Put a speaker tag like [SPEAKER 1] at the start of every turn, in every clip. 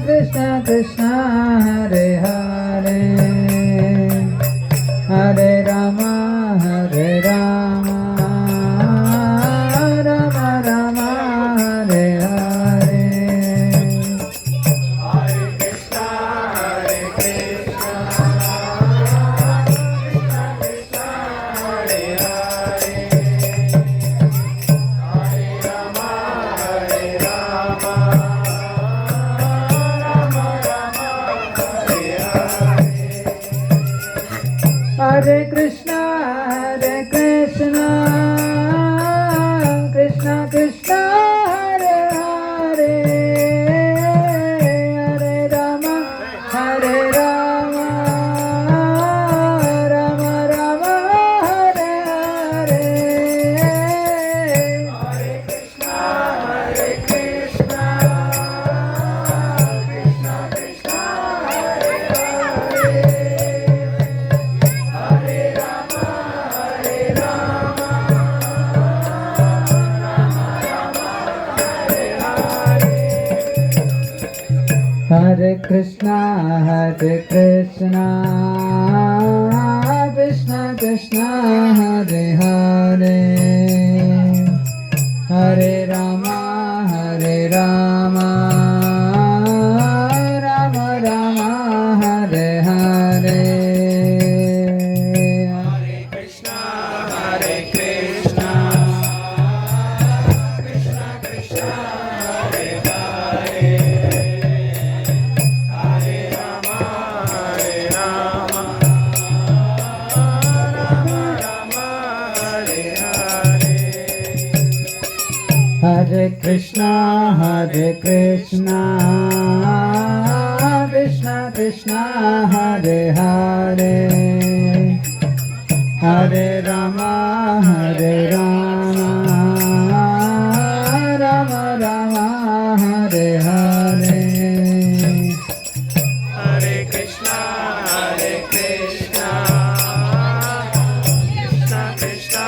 [SPEAKER 1] Krishna Krishna Hare Hare Hare Rama Hare Rama Rama Rama Hare Hare Hare Krishna, Hare Krishna, Krishna Krishna, Hare Hare, Hare Rama, Hare Rama, Rama Rama, Hare Hare. Hare Krishna, Hare Krishna, Krishna Krishna, Hare Hare. Hare Krishna, Hare Krishna, Krishna Krishna, Hare Hare, Hare Rama, Hare Rama, Rama Rama, Hare Hare. Hare Krishna, Hare Krishna, Krishna Krishna, Hare Hare. Hare Krishna, Hare Krishna, Krishna Krishna, Hare Hare, Hare Rama, Hare Rama, Rama Rama, Hare Hare. Hare Krishna, Hare Krishna, Krishna Krishna,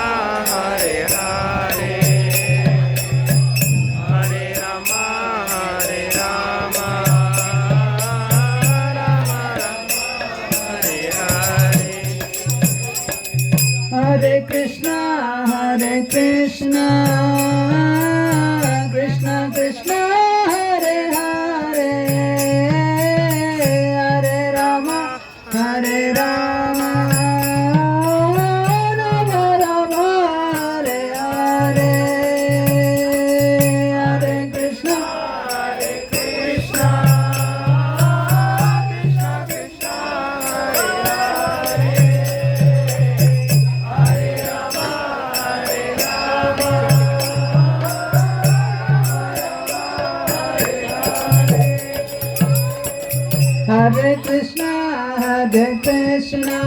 [SPEAKER 1] Hare Hare. Hare Krishna, Hare Krishna, Krishna Krishna, Hare Hare, Hare Rama, Hare Rama, Rama Rama, Hare Hare. Hare Krishna, Hare Krishna, Krishna Krishna, Hare Hare. Hare Krishna, Hare Krishna,